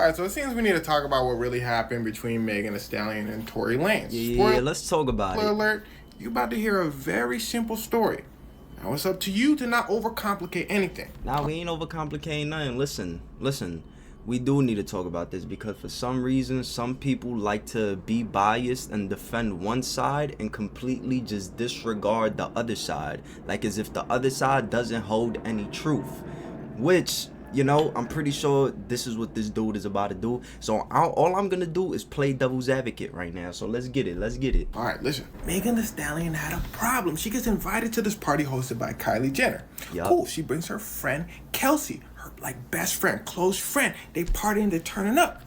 Alright, so it seems we need to talk about what really happened between Megan Thee Stallion and Tory Lanez. Yeah, let's talk about it. Alert, you about to hear a very simple story. Now it's up to you to not overcomplicate anything. Nah, we ain't overcomplicating nothing. Listen. We do need to talk about this because for some reason, some people like to be biased and defend one side and completely just disregard the other side. Like as if the other side doesn't hold any truth. Which, you know, I'm pretty sure this is what this dude is about to do. So all I'm going to do is play devil's advocate right now. So let's get it. All right, listen. Megan Thee Stallion had a problem. She gets invited to this party hosted by Kylie Jenner. Yup. Cool. She brings her friend Kelsey, her like best friend, close friend. They partying, they're turning up.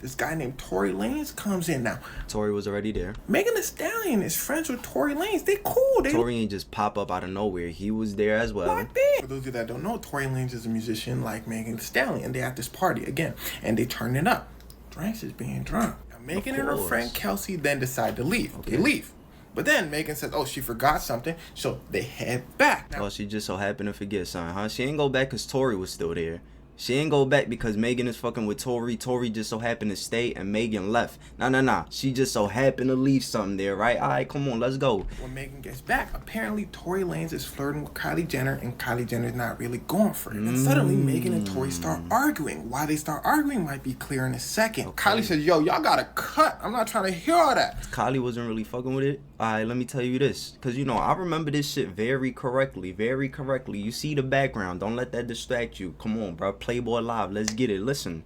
This guy named Tory Lanez comes in now. Tory was already there. Megan Thee Stallion is friends with Tory Lanez. They cool. Tory ain't just pop up out of nowhere. He was there as well. Locked in. For those of you that don't know, Tory Lanez is a musician like Megan Thee Stallion. They're at this party again, and they turn it up. Drinks is being drunk. Now, Megan and her friend Kelsey then decide to leave. Okay. They leave. But then Megan says, oh, she forgot something, so they head back. Now, oh, she just so happened to forget something, huh? She ain't go back because Tory was still there. She ain't go back because Megan is fucking with Tory. Tory just so happened to stay and Megan left. Nah. She just so happened to leave something there, right? All right, come on, let's go. When Megan gets back, apparently Tory Lanez is flirting with Kylie Jenner and Kylie Jenner's not really going for it. And suddenly Megan and Tory start arguing. Why they start arguing might be clear in a second. Okay. Kylie says, yo, y'all gotta cut. I'm not trying to hear all that. Kylie wasn't really fucking with it. Alright, let me tell you this. Because, you know, I remember this shit very correctly. You see the background. Don't let that distract you. Come on, bro. Playboy Live. Let's get it. Listen,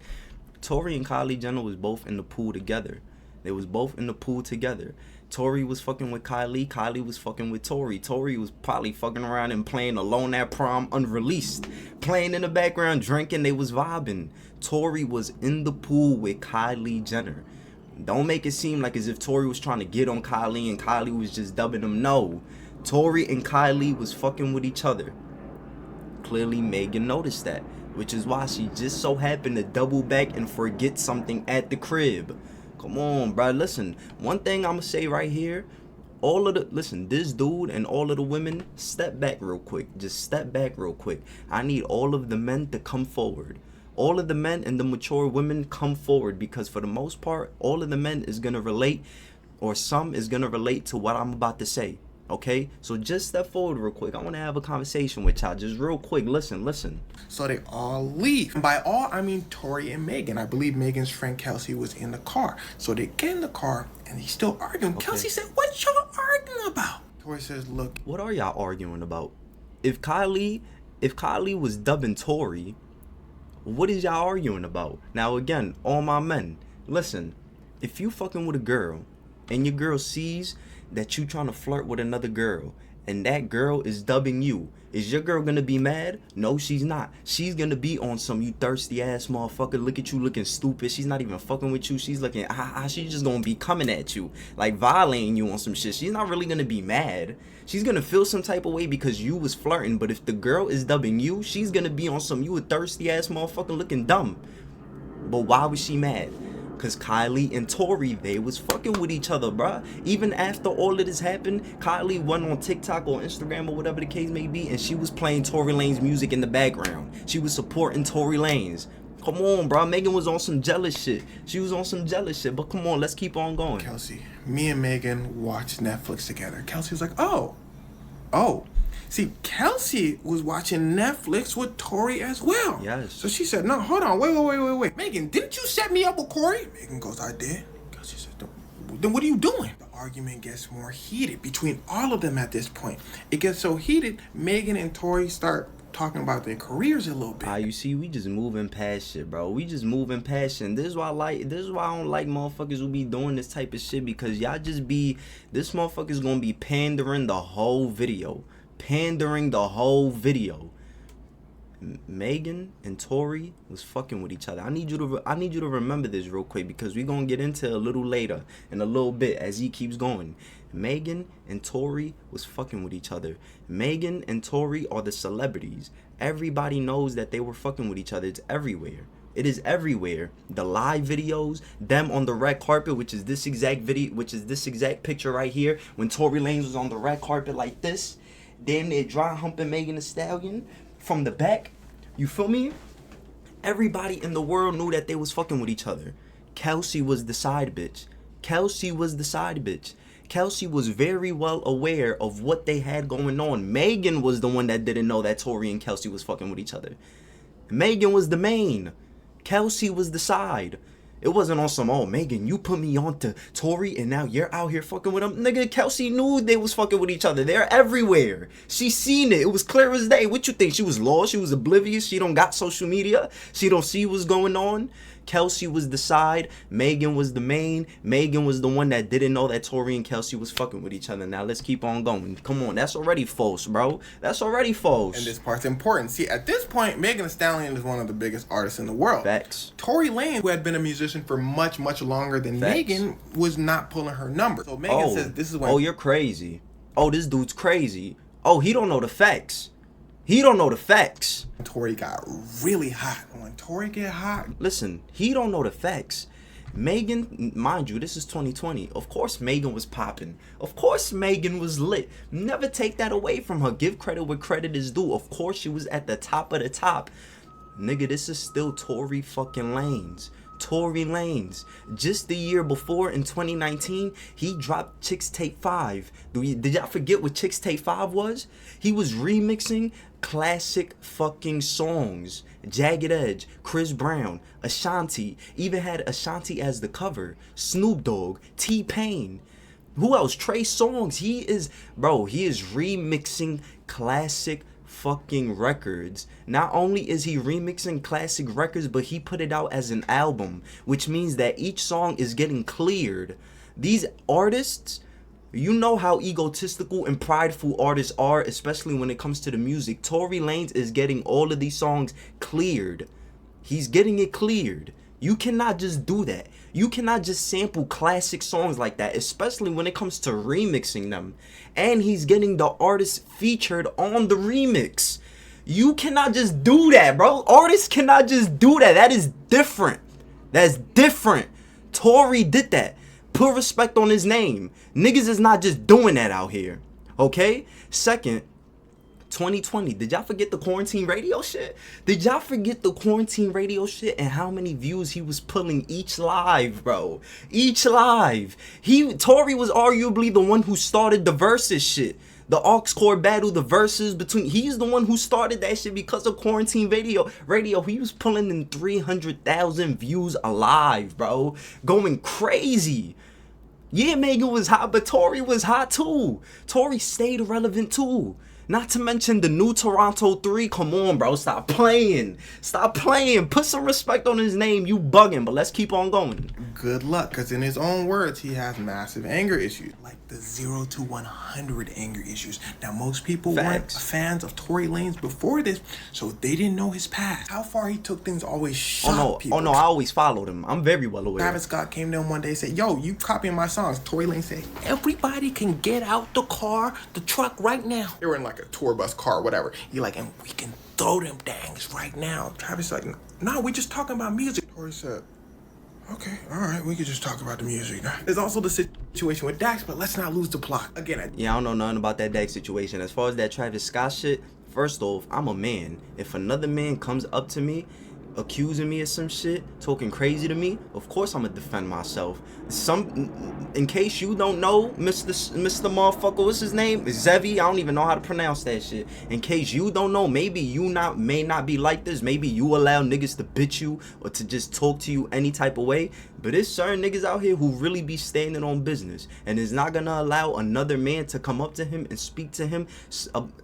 Tory and Kylie Jenner was both in the pool together. They was both in the pool together. Tory was fucking with Kylie. Kylie was fucking with Tory. Tory was probably fucking around and playing Alone at Prom unreleased. Playing in the background, drinking. They was vibing. Tory was in the pool with Kylie Jenner. Don't make it seem like as if Tory was trying to get on Kylie and Kylie was just dubbing him. No. Tory and Kylie was fucking with each other. Clearly, Megan noticed that, which is why she just so happened to double back and forget something at the crib. Come on, bro. Listen, one thing I'm going to say right here. This dude and all of the women, step back real quick. Just step back real quick. I need all of the men to come forward. All of the men and the mature women come forward because for the most part, all of the men is going to relate or some is going to relate to what I'm about to say. Okay? So just step forward real quick. I want to have a conversation with y'all. Just real quick. Listen. So they all leave. And by all, I mean Tory and Megan. I believe Megan's friend Kelsey was in the car. So they get in the car and he's still arguing. Okay. Kelsey said, what y'all arguing about? Tory says, look. What are y'all arguing about? If Kylie was dubbing Tory, what is y'all arguing about? Now again, all my men, listen, if you fucking with a girl and your girl sees that you trying to flirt with another girl and that girl is dubbing you, is your girl gonna be mad? No, she's not. She's gonna be on some you thirsty ass motherfucker, look at you looking stupid. She's not even fucking with you. She's looking, she's just gonna be coming at you, like violating you on some shit. She's not really gonna be mad. She's gonna feel some type of way because you was flirting. But if the girl is dubbing you, she's gonna be on some you a thirsty ass motherfucker looking dumb. But why was she mad? Because Kylie and Tory, they was fucking with each other, bruh. Even after all of this happened, Kylie went on TikTok or Instagram or whatever the case may be, and she was playing Tory Lanez music in the background. She was supporting Tory Lanez. Come on, bruh. Megan was on some jealous shit. She was on some jealous shit, but come on, let's keep on going. Kelsey, me and Megan watched Netflix together. Kelsey was like, oh. See, Kelsey was watching Netflix with Tory as well. Yes. So she said, no, hold on, wait. Megan, didn't you set me up with Corey? Megan goes, I did. Kelsey said, then what are you doing? The argument gets more heated between all of them at this point. It gets so heated, Megan and Tory start talking about their careers a little bit. You see, we just moving past shit, bro. We just moving past shit. And this is why I don't like motherfuckers who be doing this type of shit, because y'all just be, this motherfucker's gonna be pandering the whole video. Megan and Tory was fucking with each other. I need you to remember this real quick, because we're gonna get into it a little later in a little bit as he keeps going. Megan and Tory was fucking with each other. Megan and Tory are the celebrities. Everybody knows that they were fucking with each other. It's everywhere. It is everywhere. The live videos, them on the red carpet, which is this exact picture right here, when Tory Lanez was on the red carpet like this, damn near dry humping Megan Thee Stallion from the back. You feel me? Everybody in the world knew that they was fucking with each other. Kelsey was the side bitch. Kelsey was the side bitch. Kelsey was very well aware of what they had going on. Megan was the one that didn't know that Tory and Kelsey was fucking with each other. Megan was the main. Kelsey was the side. It wasn't on some, oh, Megan, you put me on to Tory and now you're out here fucking with him. Nigga, Kelsey knew they was fucking with each other. They're everywhere. She seen it. It was clear as day. What you think? She was lost? She was oblivious? She don't got social media? She don't see what's going on? Kelsey was the side. Megan was the main. Megan was the one that didn't know that Tory and Kelsey was fucking with each other. Now let's keep on going. Come on, that's already false, bro. That's already false. And this part's important. See, at this point, Megan Thee Stallion is one of the biggest artists in the world. Facts. Tory Lanez, who had been a musician for much, much longer than Facts. Megan, was not pulling her number. So Megan says this is when... Oh, you're crazy. Oh, this dude's crazy. Oh, he don't know the facts. He don't know the facts. Tory got really hot. When Tory get hot... Listen, he don't know the facts. Megan, mind you, this is 2020. Of course Megan was popping. Of course Megan was lit. Never take that away from her. Give credit where credit is due. Of course she was at the top of the top. Nigga, this is still Tory fucking Lanez. Tory Lanez. Just the year before, in 2019, he dropped Chicks Tape 5. Did y'all forget what Chicks Tape 5 was? He was remixing classic fucking songs. Jagged Edge, Chris Brown, Ashanti. Even had Ashanti as the cover. Snoop Dogg, T-Pain. Who else? Trey Songz. He is remixing classic fucking records. Not only is he remixing classic records, but he put it out as an album, which means that each song is getting cleared. These artists, you know how egotistical and prideful artists are, especially when it comes to the music. Tory Lanez is getting all of these songs cleared. He's getting it cleared. You cannot just do that. You cannot just sample classic songs like that, especially when it comes to remixing them. And he's getting the artist featured on the remix. You cannot just do that, bro. Artists cannot just do that. That is different. That's different. Tory did that. Put respect on his name. Niggas is not just doing that out here. Okay? Second, 2020. Did y'all forget the quarantine radio shit? Did y'all forget the quarantine radio shit and how many views he was pulling each live, bro? Each live. Tory was arguably the one who started the versus shit. The aux core battle, the verses between... He's the one who started that shit because of quarantine radio. He was pulling in 300,000 views alive, bro. Going crazy. Yeah, Megan was hot, but Tory was hot too. Tory stayed relevant too. Not to mention the new Toronto 3. Come on, bro. Stop playing. Stop playing. Put some respect on his name. You bugging, but let's keep on going. Good luck, because in his own words, he has massive anger issues. Like the 0 to 100 anger issues. Now, most people weren't fans of Tory Lanez before this, so they didn't know his past. How far he took things always shocked people. Oh, no, I always followed him. I'm very well aware. Travis Scott came to him one day and said, yo, you copying my songs. Tory Lanez said, everybody can get out the car, the truck right now. They were in like a tour bus car, whatever. He like, and we can throw them dangs right now. Travis like, no, we just talking about music. Tory said, okay, all right, we could just talk about the music. There's also the situation with Dax, but let's not lose the plot. Again, I don't know nothing about that Dax situation. As far as that Travis Scott shit, first off, I'm a man. If another man comes up to me, accusing me of some shit, talking crazy to me, of course I'm gonna defend myself. In case you don't know, Mr. Motherfucker, what's his name? Zevi, I don't even know how to pronounce that shit. In case you don't know, maybe you may not be like this. Maybe you allow niggas to bitch you or to just talk to you any type of way. But there's certain niggas out here who really be standing on business and is not gonna allow another man to come up to him and speak to him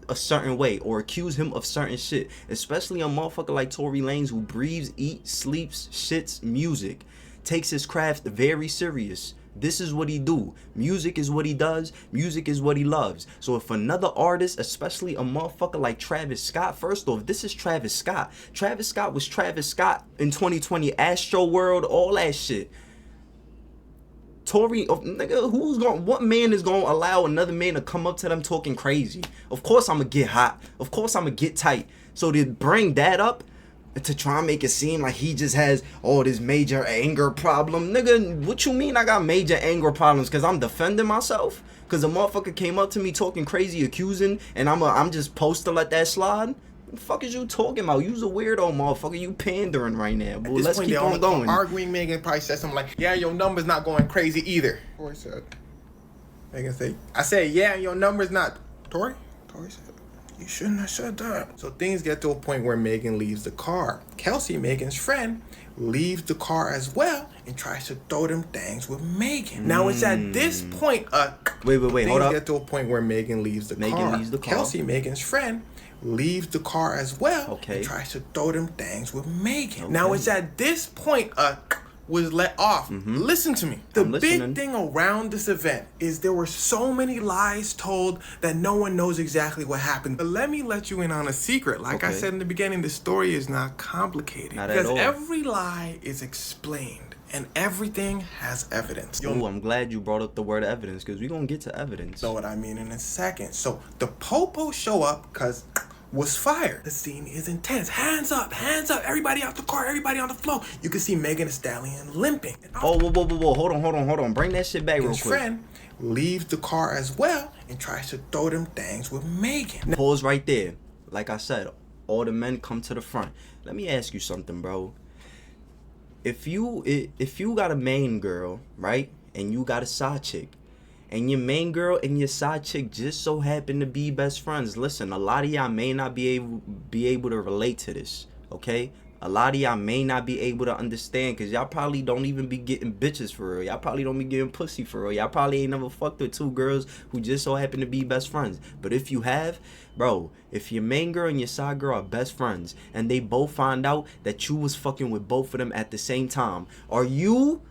a certain way or accuse him of certain shit. Especially a motherfucker like Tory Lanez who breathes, eats, sleeps, shits music. Takes his craft very serious. This is what he do. Music is what he does. Music is what he loves. So if another artist, especially a motherfucker like Travis Scott, first off, this is Travis Scott. Travis Scott was Travis Scott in 2020, Astro World, all that shit. Tory, nigga, what man is gonna allow another man to come up to them talking crazy? Of course I'm gonna get hot. Of course I'm gonna get tight. So to bring that up, to try and make it seem like he just has this major anger problem. Nigga, what you mean I got major anger problems? Because I'm defending myself? Because a motherfucker came up to me talking crazy, accusing, and I'm just supposed to let that slide? The fuck is you talking about? You's a weirdo, motherfucker. You pandering right now, boy. Let's point, keep on going. Arguing, Megan probably said something like, yeah, your number's not going crazy either. Tory said, Megan said, I said, yeah, your number's not. Tory said, you shouldn't have said that. So things get to a point where Megan leaves the car. Kelsey, Megan's friend, leaves the car as well and tries to throw them things with Megan. Now it's at this point, wait, hold up. Things get to a point where Megan leaves the car. Kelsey, Megan's friend, leaves the car as well and tries to throw them things with Megan. Now it's at this point was let off. Listen to me. The big thing around this event is there were so many lies told that no one knows exactly what happened. But let me let you in on a secret. Like I said in the beginning, the story is not complicated. Not at all. Because every lie is explained and everything has evidence. Oh, I'm glad you brought up the word evidence because we're going to get to evidence. Know what I mean in a second. So the Popo show up because was fired. The scene is intense. Hands up, everybody out the car, everybody on the floor. You can see Megan Thee Stallion limping. Oh, whoa. Hold on. Bring that shit back real quick. His friend leaves the car as well and tries to throw them things with Megan. Pause right there. Like I said, all the men come to the front. Let me ask you something, bro. If you got a main girl, right, and you got a side chick, and your main girl and your side chick just so happen to be best friends. Listen, a lot of y'all may not be able to relate to this, okay? A lot of y'all may not be able to understand because y'all probably don't even be getting bitches for real. Y'all probably don't be getting pussy for real. Y'all probably ain't never fucked with two girls who just so happen to be best friends. But if you have, bro, if your main girl and your side girl are best friends and they both find out that you was fucking with both of them at the same time, are you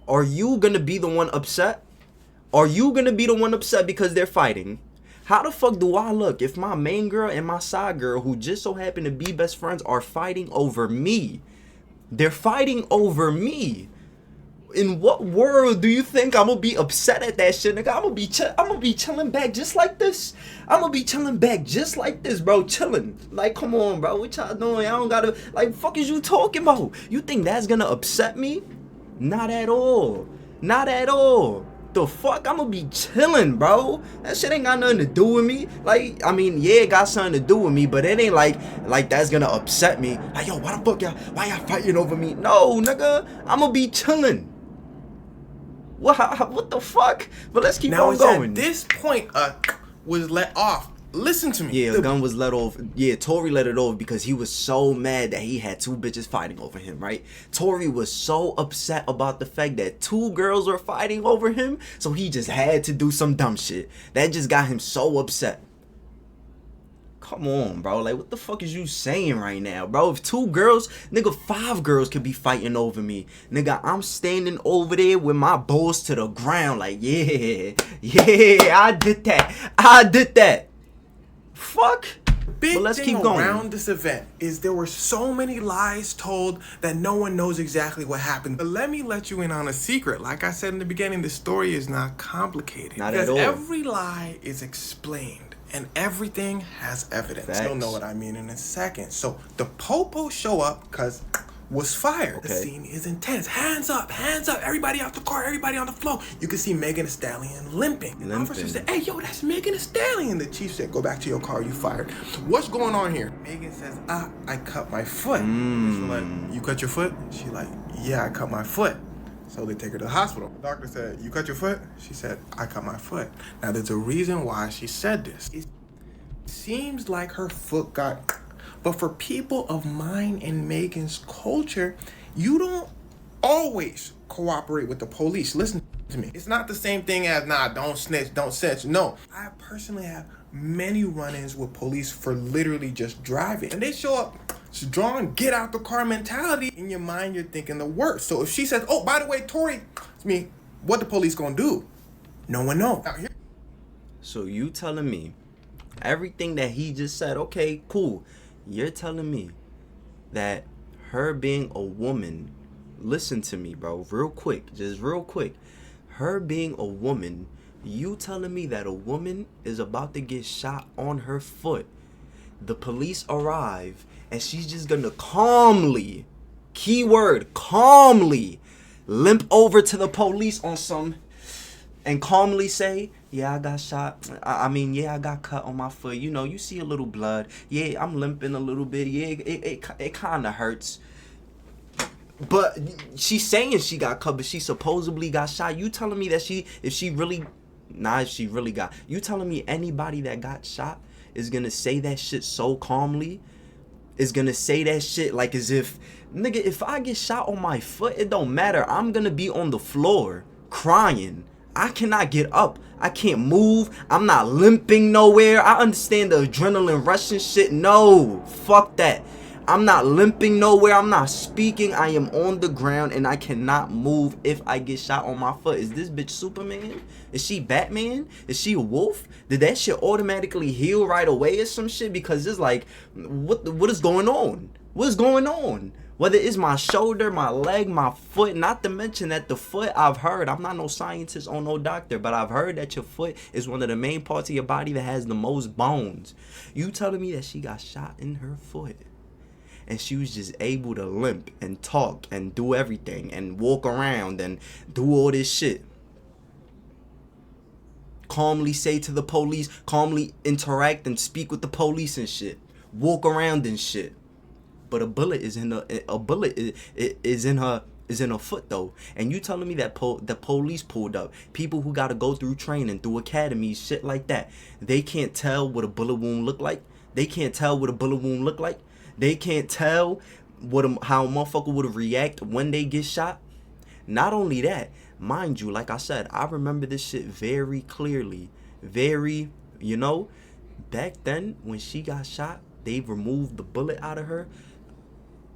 gonna be the one upset? Are you gonna be the one upset because they're fighting? How the fuck do I look if my main girl and my side girl, who just so happen to be best friends, are fighting over me? They're fighting over me. In what world do you think I'm gonna be upset at that shit, nigga? I'm gonna be chilling back just like this. I'm gonna be chilling back just like this, bro. Chilling. Like, come on, bro. What y'all doing? I don't gotta. Like, fuck is you talking about? You think that's gonna upset me? Not at all. Not at all. The fuck? I'm gonna be chilling, bro. That shit ain't got nothing to do with me. Like, I mean, yeah, it got something to do with me, but it ain't like that's gonna upset me. Like, yo, why the fuck y'all fighting over me? No, nigga, I'm gonna be chilling. What the fuck? But let's keep on going. At this point, was let off. Listen to me. Yeah, the gun was let off. Yeah, Tory let it off because he was so mad that he had two bitches fighting over him, right? Tory was so upset about the fact that two girls were fighting over him, so he just had to do some dumb shit. That just got him so upset. Come on, bro. Like, what the fuck is you saying right now, bro? If two girls, nigga, 5 girls could be fighting over me. Nigga, I'm standing over there with my balls to the ground like, yeah, I did that. Fuck. Big thing around this event is there were so many lies told that no one knows exactly what happened. But let me let you in on a secret. Like I said in the beginning, the story is not complicated. Not at all. Because every lie is explained and everything has evidence. Facts. You'll know what I mean in a second. So the Popo show up because was fired. The scene is intense. Hands up, everybody out the car, everybody on the floor. You can see Megan Thee Stallion limping. The officer said, hey, yo, that's Megan Thee Stallion. The chief said, go back to your car, you fired. What's going on here? Megan says, I cut my foot. She's like, you cut your foot? She's like, yeah, I cut my foot. So they take her to the hospital. The doctor said, you cut your foot? She said, I cut my foot. Now there's a reason why she said this. It seems like her foot got... But for people of mine and Megan's culture, you don't always cooperate with the police. Listen to me. It's not the same thing as, nah, don't snitch. No. I personally have many run-ins with police for literally just driving. And they show up, it's drawn, get out the car mentality. In your mind, you're thinking the worst. So if she says, oh, by the way, Tory, it's me, what the police gonna do? No one knows. So you telling me everything that he just said, okay, cool. You're telling me that her being a woman, listen to me, bro, real quick, her being a woman, you telling me that a woman is about to get shot on her foot, the police arrive, and she's just gonna calmly, keyword, calmly, limp over to the police on some, and calmly say, Yeah, I got shot. I mean, yeah, I got cut on my foot. You know, you see a little blood. Yeah, I'm limping a little bit. Yeah, it kind of hurts. But she's saying she got cut, but she supposedly got shot. You telling me that if she really got, you telling me anybody that got shot is gonna say that shit so calmly, is gonna say that shit like as if, nigga, if I get shot on my foot, it don't matter. I'm gonna be on the floor crying. I cannot get up. I can't move. I'm not limping nowhere. I understand the adrenaline rush and shit. No, fuck that. I'm not limping nowhere. I'm not speaking. I am on the ground and I cannot move if I get shot on my foot. Is this bitch Superman? Is she Batman? Is she a wolf? Did that shit automatically heal right away or some shit? Because it's like, what is going on? What's going on? Whether it's my shoulder, my leg, my foot, not to mention that the foot, I've heard, I'm not no scientist or no doctor, but I've heard that your foot is one of the main parts of your body that has the most bones. You telling me that she got shot in her foot and she was just able to limp and talk and do everything and walk around and do all this shit? Calmly say to the police, calmly interact and speak with the police and shit. Walk around and shit. But a bullet is in her foot though. And you telling me that the police pulled up, people who got to go through training, through academies, shit like that, they can't tell what a bullet wound look like? They can't tell what a bullet wound look like? They can't tell how a motherfucker would react when they get shot? Not only that, mind you, like I said, I remember this shit very clearly. Very, back then when she got shot, they removed the bullet out of her.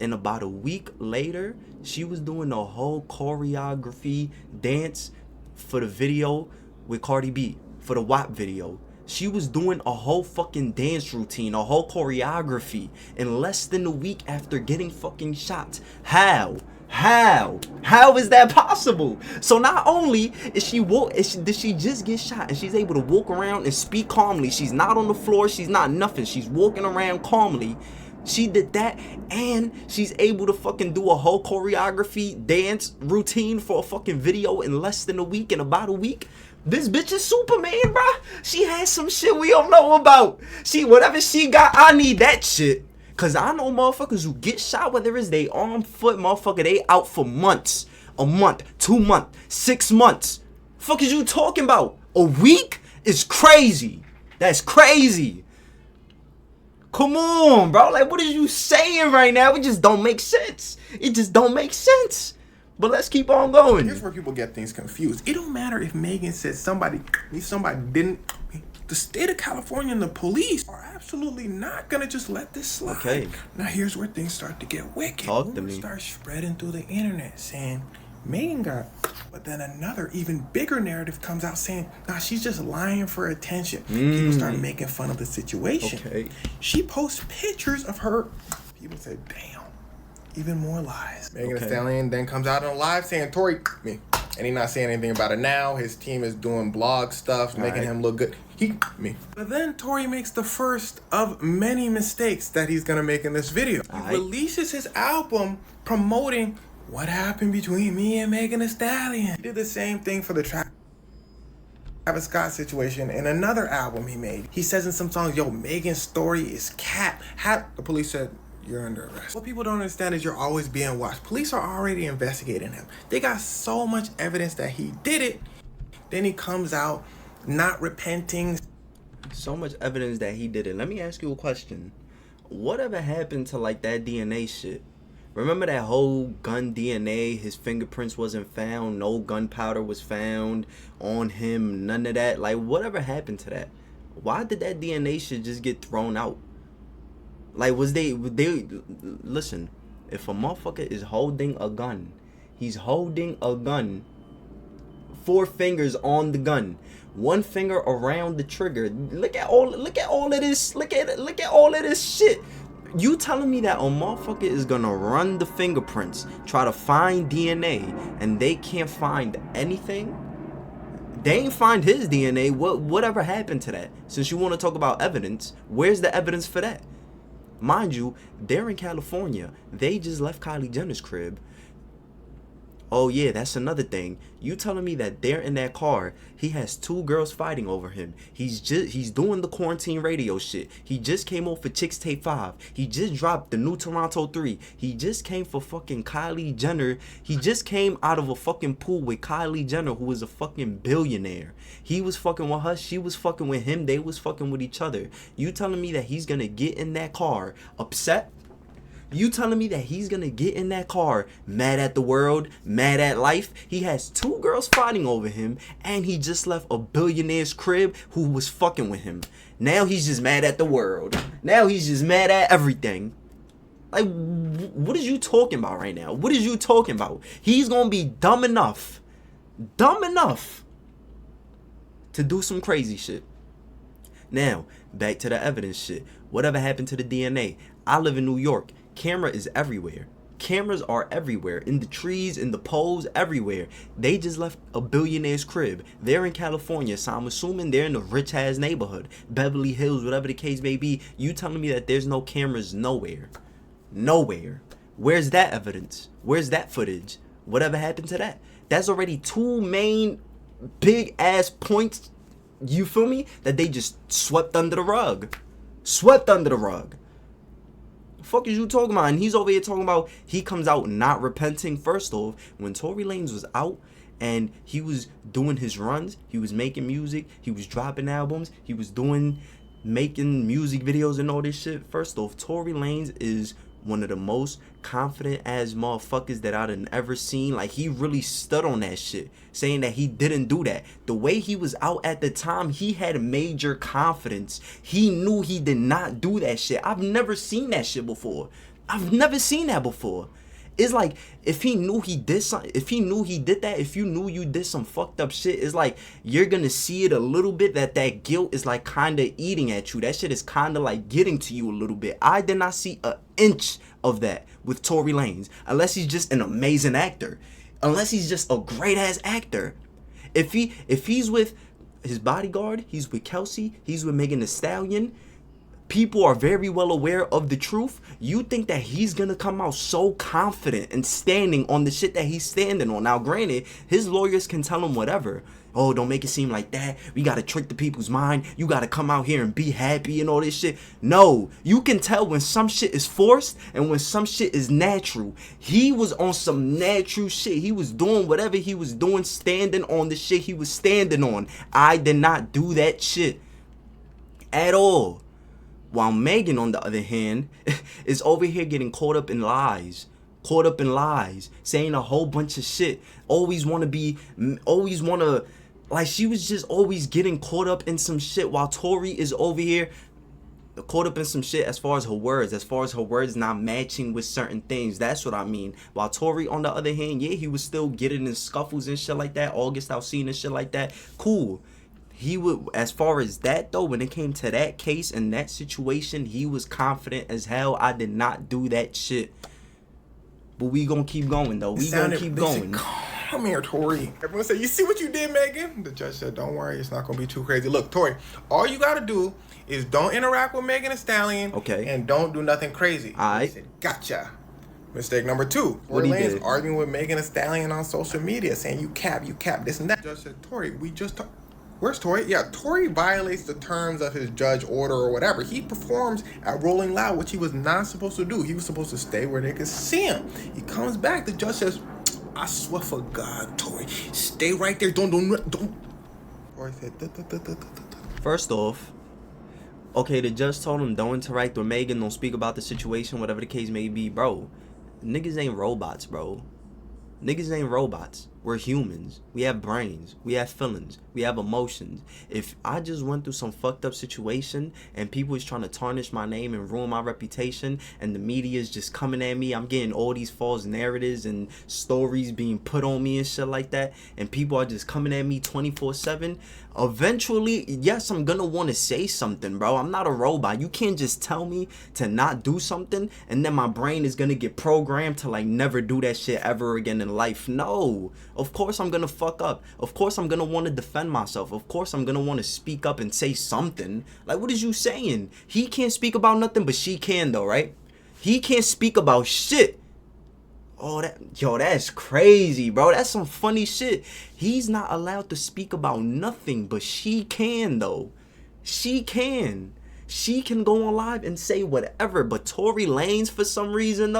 And about a week later, she was doing a whole choreography dance for the video with Cardi B, for the WAP video. She was doing a whole fucking dance routine, a whole choreography in less than a week after getting fucking shot. How? How is that possible? So not only did she just get shot and she's able to walk around and speak calmly. She's not on the floor. She's not nothing. She's walking around calmly. She did that, and she's able to fucking do a whole choreography dance routine for a fucking video in less than a week, in about a week. This bitch is Superman, bruh. She has some shit we don't know about. Whatever she got, I need that shit. Cause I know motherfuckers who get shot, whether it's they arm, foot, motherfucker, they out for months. A month, 2 months, 6 months. Fuck is you talking about? A week is crazy. That's crazy. Come on, bro. Like, what are you saying right now? It just don't make sense. It just don't make sense. But let's keep on going. Here's where people get things confused. It don't matter if Megan said somebody didn't. The state of California and the police are absolutely not gonna just let this slide. Okay. Now here's where things start to get wicked. Talk to me. Start spreading through the internet saying Megan got, but then another even bigger narrative comes out saying, nah, she's just lying for attention. People start making fun of the situation. Okay. She posts pictures of her. People say, damn, even more lies. Megan Thee Stallion then comes out on live saying, Tory, me. And he's not saying anything about it now. His team is doing blog stuff, making him look good. Me. But then Tory makes the first of many mistakes that he's gonna make in this video. He releases his album promoting what happened between me and Megan Thee Stallion. He did the same thing for the Travis Scott situation in another album he made. He says in some songs, yo, Megan's story is cap. The police said, you're under arrest. What people don't understand is you're always being watched. Police are already investigating him. They got so much evidence that he did it. Then he comes out not repenting. So much evidence that he did it. Let me ask you a question. Whatever happened to like that DNA shit? Remember that whole gun DNA? His fingerprints wasn't found. No gunpowder was found on him. None of that. Like, whatever happened to that? Why did that DNA shit just get thrown out? Like, would they listen, if a motherfucker is holding a gun, he's holding a gun, 4 fingers on the gun, 1 finger around the trigger. Look at all of this. Look at all of this shit. You telling me that a motherfucker is gonna run the fingerprints, try to find DNA, and they can't find anything? They ain't find his DNA. Whatever happened to that? Since you want to talk about evidence, where's the evidence for that? Mind you, they're in California. They just left Kylie Jenner's crib. Oh yeah, that's another thing. You telling me that they're in that car, he has 2 girls fighting over him. He's doing the quarantine radio shit. He just came off for Chicks Tape 5. He just dropped the new Toronto 3. He just came for fucking Kylie Jenner. He just came out of a fucking pool with Kylie Jenner, who is a fucking billionaire. He was fucking with her, she was fucking with him, they was fucking with each other. You telling me that he's gonna get in that car upset? You telling me that he's gonna get in that car mad at the world, mad at life? He has 2 girls fighting over him, and he just left a billionaire's crib who was fucking with him. Now he's just mad at the world. Now he's just mad at everything. Like, what is you talking about right now? What is you talking about? He's gonna be dumb enough to do some crazy shit. Now, back to the evidence shit. Whatever happened to the DNA? I live in New York. Camera is everywhere. Cameras are everywhere. In the trees, in the poles, everywhere. They just left a billionaire's crib. They're in California, so I'm assuming they're in a rich-ass neighborhood. Beverly Hills, whatever the case may be. You telling me that there's no cameras nowhere? Nowhere. Where's that evidence? Where's that footage? Whatever happened to that? That's already 2 main big-ass points, you feel me, that they just swept under the rug. Swept under the rug. Fuck is you talking about? And he's over here talking about he comes out not repenting. First off, when Tory Lanez was out and he was doing his runs, he was making music, he was dropping albums, he was making music videos and all this shit. First off, Tory Lanez is one of the most confident ass motherfuckers that I done ever seen. Like, he really stood on that shit, saying that he didn't do that. The way he was out at the time, he had major confidence. He knew he did not do that shit. I've never seen that shit before. I've never seen that before. It's like, if he knew he did something, if he knew he did that, if you knew you did some fucked up shit, it's like, you're gonna see it a little bit, that guilt is like kind of eating at you. That shit is kind of like getting to you a little bit. I did not see an inch of that with Tory Lanez, unless he's just an amazing actor, unless he's just a great ass actor. If he's with his bodyguard, he's with Kelsey, he's with Megan Thee Stallion, people are very well aware of the truth. You think that he's gonna come out so confident and standing on the shit that he's standing on? Now, granted, his lawyers can tell him whatever. Oh, don't make it seem like that. We gotta trick the people's mind. You gotta come out here and be happy and all this shit. No, you can tell when some shit is forced and when some shit is natural. He was on some natural shit. He was doing whatever he was doing, standing on the shit he was standing on. I did not do that shit at all. While Megan, on the other hand, is over here getting caught up in lies, saying a whole bunch of shit, like, she was just always getting caught up in some shit, while Tory is over here caught up in some shit as far as her words not matching with certain things. That's what I mean. While Tory, on the other hand, yeah, he was still getting in scuffles and shit like that, August Alsina and shit like that. Cool. He would, as far as that though, when it came to that case and that situation, he was confident as hell. I did not do that shit. But we gonna keep going though. We gonna keep going. Come here, Tory. Everyone said, you see what you did, Megan? The judge said, don't worry, it's not gonna be too crazy. Look, Tory, all you gotta do is don't interact with Megan Thee Stallion. Okay. And don't do nothing crazy. Alright. He said, gotcha. Mistake number 2. Tory Lanez arguing with Megan Thee Stallion on social media, saying you cap, this and that. The judge said, Tory, we just talked. Where's Tory? Yeah, Tory violates the terms of his judge order or whatever. He performs at Rolling Loud, which he was not supposed to do. He was supposed to stay where they could see him. He comes back. The judge says, I swear for God, Tory, stay right there. Don't. Tory said, First off, okay, the judge told him don't interact with Megan, don't speak about the situation, whatever the case may be. Bro, niggas ain't robots, bro. Niggas ain't robots. We're humans. We have brains. We have feelings. We have emotions. If I just went through some fucked up situation and people is trying to tarnish my name and ruin my reputation and the media is just coming at me, I'm getting all these false narratives and stories being put on me and shit like that, and people are just coming at me 24/7, eventually, yes, I'm gonna want to say something, bro. I'm not a robot. You can't just tell me to not do something and then my brain is gonna get programmed to like never do that shit ever again in life. No. Of course I'm gonna fuck up. Of course I'm gonna want to defend myself. Of course I'm gonna want to speak up and say something. Like, what is you saying? He can't speak about nothing, but she can though, right? He can't speak about shit. Oh, that's crazy, bro. That's some funny shit. He's not allowed to speak about nothing, but she can, though. She can. She can go on live and say whatever, but Tory Lanez, for some reason,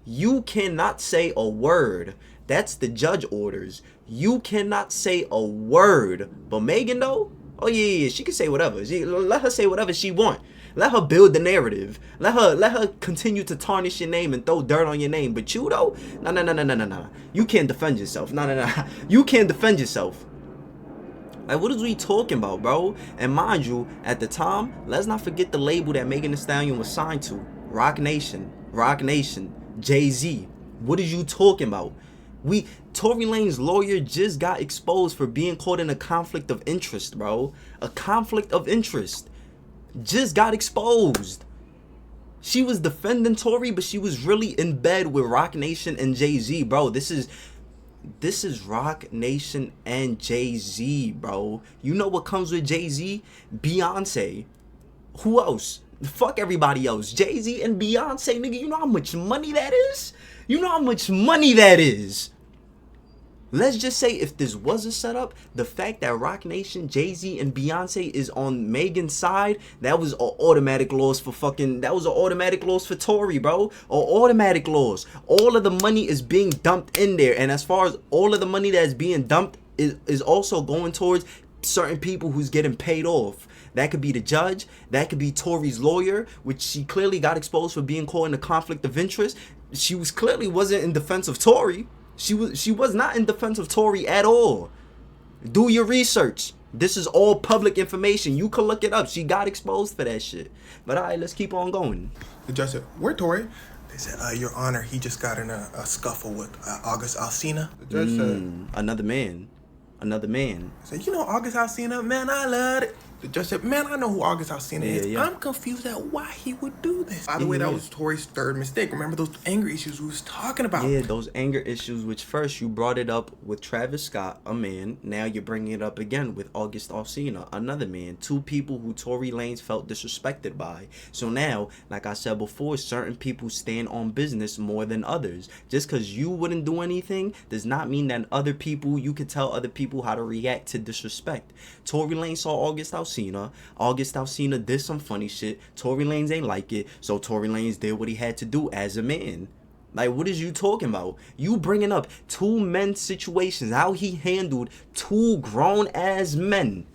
you cannot say a word. That's the judge orders. You cannot say a word. But Megan, though, oh yeah, she can say whatever. Let her say whatever she want. Let her build the narrative. Let her continue to tarnish your name and throw dirt on your name. But you though, no. You can't defend yourself. No. You can't defend yourself. Like, what is we talking about, bro? And mind you, at the time, let's not forget the label that Megan Thee Stallion was signed to. Rock Nation, Jay-Z. What is you talking about? Tory Lanez's lawyer just got exposed for being caught in a conflict of interest, bro. A conflict of interest. Just got exposed. She was defending Tory, but she was really in bed with Rock Nation and Jay-Z, bro. This is Rock Nation and Jay-Z, bro. You know what comes with Jay-Z? Beyonce. Who else? Fuck everybody else. Jay-Z and Beyonce, nigga. You know how much money that is? Let's just say if this was a setup, the fact that Rock Nation, Jay-Z, and Beyonce is on Megan's side, that was an automatic loss for Tory, bro. Or automatic loss. All of the money is being dumped in there. And as far as all of the money that is being dumped is also going towards certain people who's getting paid off. That could be the judge. That could be Tory's lawyer, which she clearly got exposed for being caught in a conflict of interest. She wasn't in defense of Tory. She was not in defense of Tory at all. Do your research. This is all public information. You can look it up. She got exposed for that shit. But all right, let's keep on going. The judge said, "Where Tory?" They said, Your Honor, he just got in a scuffle with August Alsina. The judge said, Another man. Said, August Alsina, man, I love it. The judge said, man, I know who August Alsina is. Yeah. I'm confused at why he would do this. By the way, that was Tory's third mistake. Remember those anger issues we was talking about? Yeah, those anger issues, which first you brought it up with Travis Scott, a man. Now you're bringing it up again with August Alsina, another man. Two people who Tory Lanez felt disrespected by. So now, like I said before, certain people stand on business more than others. Just because you wouldn't do anything does not mean that you could tell other people how to react to disrespect. Tory Lanez saw August Alsina. August Alsina did some funny shit. Tory Lanez ain't like it, so Tory Lanez did what he had to do as a man. Like, what is you talking about? You bringing up two men's situations, how he handled two grown-ass men.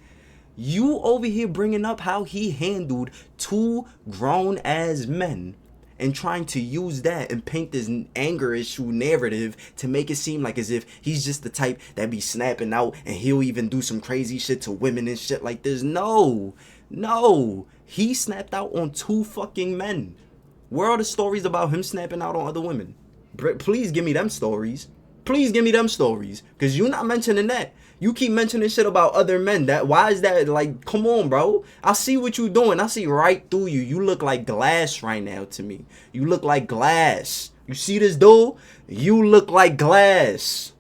You over here bringing up how he handled two grown-ass men and trying to use that and paint this anger issue narrative to make it seem like as if he's just the type that be snapping out and he'll even do some crazy shit to women and shit like this. No. He snapped out on two fucking men. Where are the stories about him snapping out on other women? Please give me them stories. Because you're not mentioning that. You keep mentioning shit about other men. Why is that? Like, come on, bro. I see what you doing. I see right through you. You look like glass right now to me. You look like glass. You see this dude? You look like glass.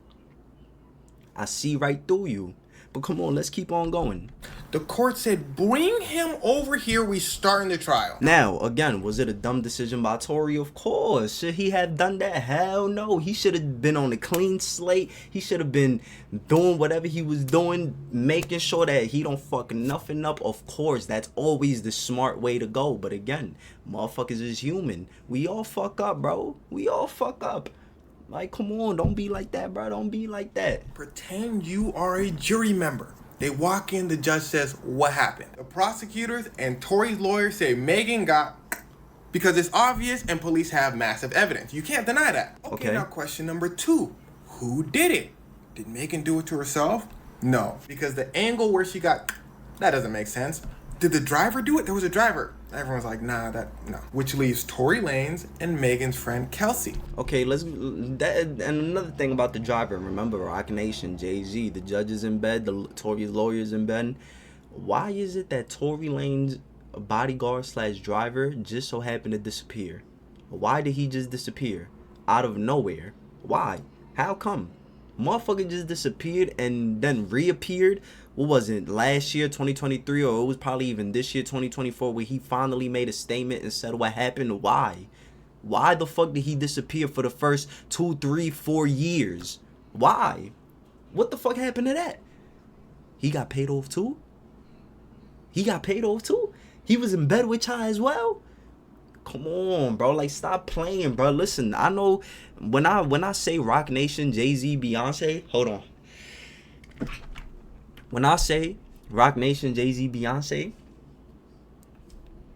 I see right through you. But come on, let's keep on going. The court said, bring him over here. We starting the trial. Now, again, was it a dumb decision by Tory? Of course. Should he have done that? Hell no. He should have been on a clean slate. He should have been doing whatever he was doing, making sure that he don't fuck nothing up. Of course, that's always the smart way to go. But again, motherfuckers is human. We all fuck up, bro. We all fuck up. Like, come on. Don't be like that, bro. Don't be like that. Pretend you are a jury member. They walk in, the judge says, what happened? The prosecutors and Tory's lawyers say Megan got, because it's obvious and police have massive evidence. You can't deny that. Okay, now question number 2. Who did it? Did Megan do it to herself? No, because the angle where she got, that doesn't make sense. Did the driver do it? There was a driver. Everyone's like, no. Which leaves Tory Lanez and Megan's friend Kelsey. Okay, and another thing about the driver. Remember, Rock Nation, Jay-Z, the judge is in bed, the Tory's lawyer's in bed. Why is it that Tory Lanez's bodyguard / driver just so happened to disappear? Why did he just disappear? Out of nowhere. Why? How come? Motherfucker just disappeared and then reappeared. What was it, last year, 2023, or it was probably even this year, 2024, where he finally made a statement and said what happened? Why? Why the fuck did he disappear for the first 2, 3, 4 years? Why? What the fuck happened to that? He got paid off too? He got paid off too? He was in bed with Chai as well? Come on, bro. Like, stop playing, bro. Listen, I know when I say Rock Nation, Jay-Z, Beyonce, hold on. When I say Rock Nation, Jay-Z, Beyonce,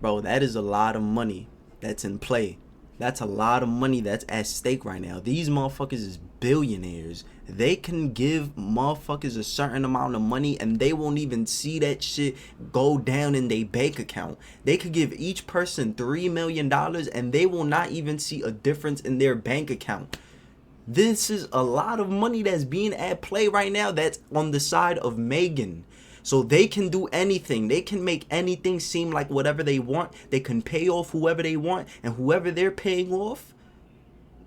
bro, that is a lot of money that's in play. That's a lot of money that's at stake right now. These motherfuckers is billionaires. They can give motherfuckers a certain amount of money and they won't even see that shit go down in their bank account. They could give each person $3 million and they will not even see a difference in their bank account. This is a lot of money that's being at play right now that's on the side of Megan. So they can do anything. They can make anything seem like whatever they want. They can pay off whoever they want. And whoever they're paying off,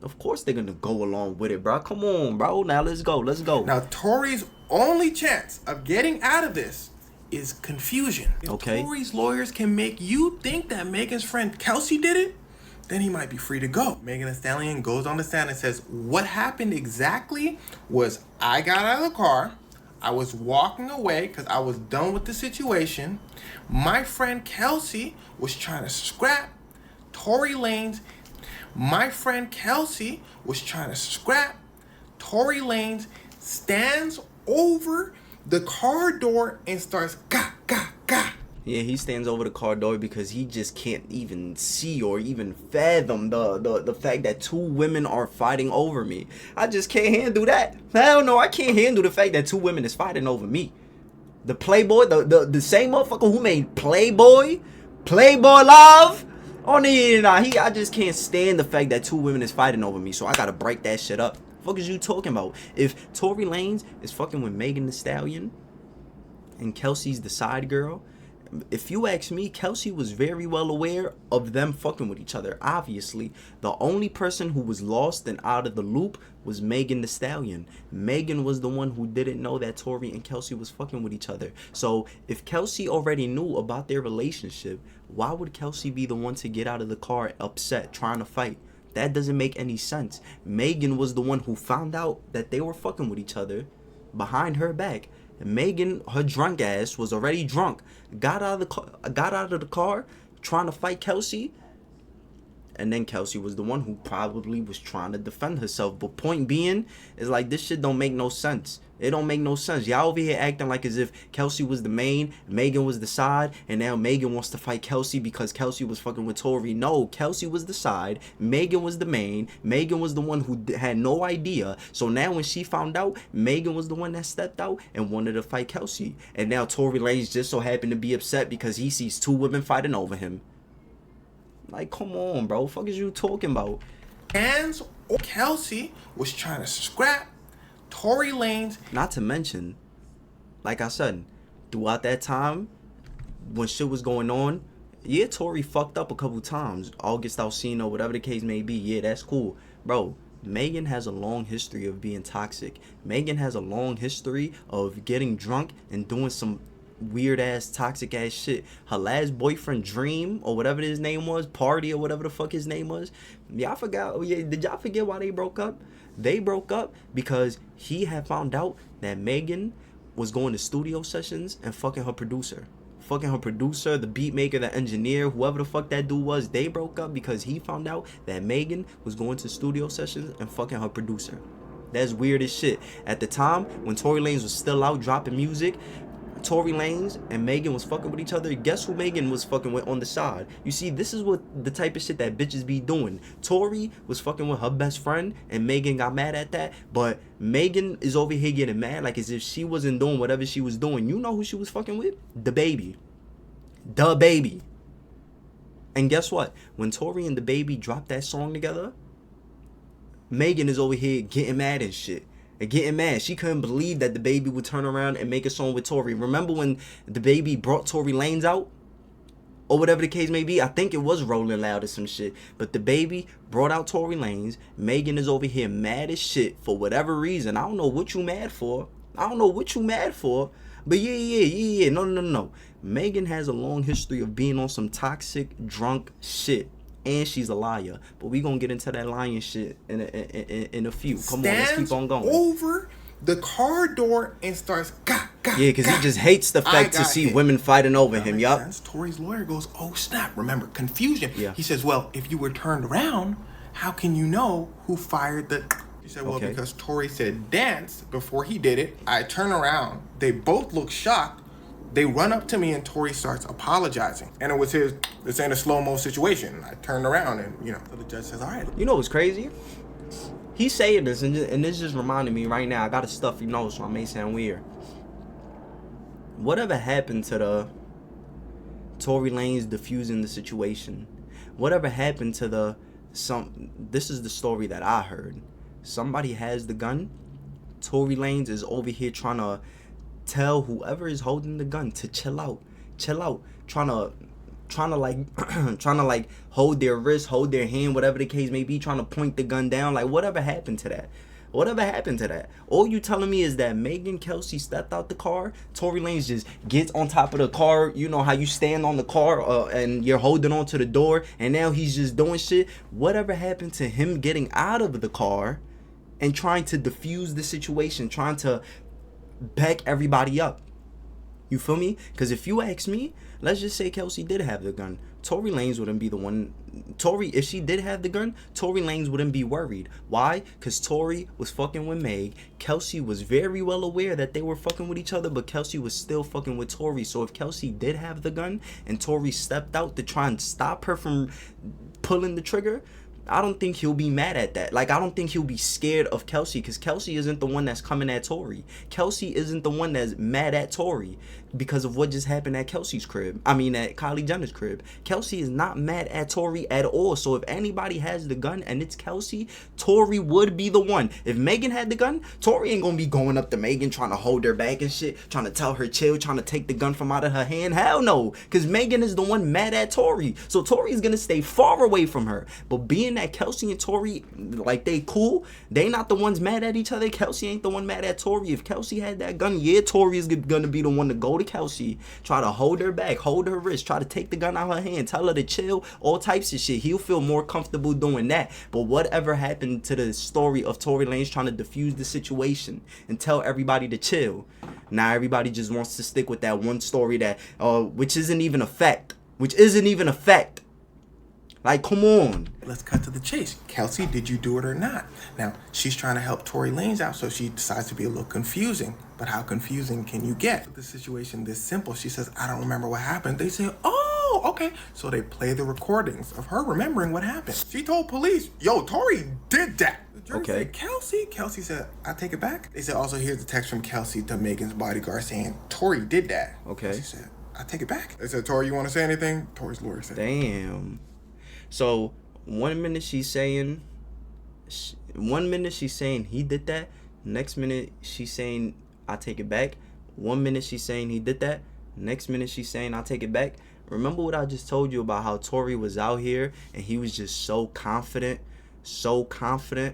of course they're going to go along with it, bro. Come on, bro. Now let's go. Let's go. Now, Tory's only chance of getting out of this is confusion. If Tory's lawyers can make you think that Megan's friend Kelsey did it, then he might be free to go. Megan Thee Stallion goes on the stand and says, what happened exactly was I got out of the car. I was walking away because I was done with the situation. My friend Kelsey was trying to scrap Tory Lanez. My friend Kelsey was trying to scrap Tory Lanez, stands over the car door and starts gah, gah, gah. Yeah, he stands over the car door because he just can't even see or even fathom the fact that 2 women are fighting over me. I just can't handle that. Hell no, I can't handle the fact that 2 women is fighting over me. The Playboy, the same motherfucker who made Playboy Love. Oh nah, I just can't stand the fact that 2 women is fighting over me. So I gotta break that shit up. What the fuck is you talking about? If Tory Lanez is fucking with Megan Thee Stallion and Kelsey's the side girl, if you ask me, Kelsey was very well aware of them fucking with each other. Obviously, the only person who was lost and out of the loop was Megan Thee Stallion. Megan was the one who didn't know that Tory and Kelsey was fucking with each other. So if Kelsey already knew about their relationship, why would Kelsey be the one to get out of the car upset, trying to fight? That doesn't make any sense. Megan was the one who found out that they were fucking with each other behind her back. Megan, her drunk ass, was already drunk, got out of the car trying to fight Kelsey, and then Kelsey was the one who probably was trying to defend herself. But point being is, like, this shit don't make no sense. It don't make no sense. Y'all over here acting like as if Kelsey was the main, Megan was the side, and now Megan wants to fight Kelsey because Kelsey was fucking with Tory. No, Kelsey was the side, Megan was the main, Megan was the one who had no idea. So now when she found out, Megan was the one that stepped out and wanted to fight Kelsey. And now Tory Lanez just so happened to be upset because he sees 2 women fighting over him. Like, come on, bro. Fuck is you talking about? And Kelsey was trying to scrap Tory Lanez. Not to mention, like I said, throughout that time, when shit was going on, yeah, Tory fucked up a couple times. August Alsina, whatever the case may be. Yeah, that's cool. Bro, Megan has a long history of being toxic. Megan has a long history of getting drunk and doing some weird ass toxic ass shit. Her last boyfriend, Dream, or whatever his name was, Party, or whatever the fuck his name was, y'all forgot. Oh yeah, did y'all forget why they broke up? They broke up because he had found out that Megan was going to studio sessions and fucking her producer, the beat maker, the engineer, whoever the fuck that dude was. They broke up because he found out that Megan was going to studio sessions and fucking her producer. That's weird as shit. At the time when Tory Lanez was still out dropping music, Tory Lanez and Megan was fucking with each other. Guess who Megan was fucking with on the side? You see, this is what the type of shit that bitches be doing. Tory was fucking with her best friend and Megan got mad at that. But Megan is over here getting mad like as if she wasn't doing whatever she was doing. You know who she was fucking with? The baby. And guess what? When Tory and the baby dropped that song together, Megan is over here getting mad and shit. And getting mad. She couldn't believe that the baby would turn around and make a song with Tory. Remember when the baby brought Tory Lanez out? Or whatever the case may be. I think it was Rolling Loud or some shit. But the baby brought out Tory Lanez. Megan is over here mad as shit for whatever reason. I don't know what you mad for. But yeah. No. Megan has a long history of being on some toxic, drunk shit. and she's a liar. But we gonna get into that lying shit in a few. Come on, let's keep on going. Over the car door and starts yeah, because he just hates the fact to see women fighting over him. Yup. Tory's lawyer goes, oh snap, remember, confusion. Yeah. He says, well, if you were turned around, how can you know who fired the... He said, well, because Tory said dance before he did it. I turn around, they both look shocked. They run up to me and Tory starts apologizing. And it was his, this ain't a slow-mo situation. I turned around and, you know, so the judge says, all right. You know what's crazy? He's saying this, and this just reminded me right now. I got a stuffy nose, so I may sound weird. Whatever happened to the Tory Lanez diffusing the situation? Whatever happened to the this is the story that I heard. Somebody has the gun. Tory Lanez is over here trying to tell whoever is holding the gun to chill out, trying to like hold their wrist, hold their hand, whatever the case may be, trying to point the gun down. Like, whatever happened to that? Whatever happened to that? All you telling me is that Megan Kelsey stepped out the car, Tory Lanez just gets on top of the car. You know how you stand on the car and you're holding on to the door, and now he's just doing shit. Whatever happened to him getting out of the car and trying to defuse the situation, trying to back everybody up? You feel me? Because if you ask me, let's just say Kelsey did have the gun. Tory Lanez wouldn't be the one. If she did have the gun, Tory Lanez wouldn't be worried. Why? Because Tory was fucking with Meg. Kelsey was very well aware that they were fucking with each other, but Kelsey was still fucking with Tory. So if Kelsey did have the gun and Tory stepped out to try and stop her from pulling the trigger, I don't think he'll be mad at that. Like, I don't think he'll be scared of Kelsey, because Kelsey isn't the one that's coming at Tory. Kelsey isn't the one that's mad at Tory because of what just happened at Kelsey's crib. I mean, at Kylie Jenner's crib. Kelsey is not mad at Tory at all. So if anybody has the gun and it's Kelsey, Tory would be the one. If Megan had the gun, Tory ain't gonna be going up to Megan trying to hold her back and shit, trying to tell her chill, trying to take the gun from out of her hand. Hell no, because Megan is the one mad at Tory. So Tory is gonna stay far away from her. But being that Kelsey and Tory, like, they cool, they not the ones mad at each other. Kelsey ain't the one mad at Tory. If Kelsey had that gun, yeah, Tory is gonna be the one to go to Kelsey, try to hold her back, hold her wrist, try to take the gun out of her hand, tell her to chill, all types of shit. He'll feel more comfortable doing that. But whatever happened to the story of Tory Lanez trying to defuse the situation and tell everybody to chill? Now everybody just wants to stick with that one story that which isn't even a fact. Like, come on. Let's cut to the chase. Kelsey, did you do it or not? Now, she's trying to help Tory Lanez out, so she decides to be a little confusing. But how confusing can you get? The situation this simple. She says, I don't remember what happened. They say, oh, okay. So they play the recordings of her remembering what happened. She told police, yo, Tory did that. The jury said, Kelsey? Kelsey said, I take it back. They said, also, here's the text from Kelsey to Megan's bodyguard saying, Tory did that. Okay. She said, I take it back. They said, Tory, you want to say anything? Tory's lawyer said, damn. So 1 minute she's saying he did that. Next minute she's saying I take it back. 1 minute she's saying he did that. Next minute she's saying I take it back. Remember what I just told you about how Tory was out here and he was just so confident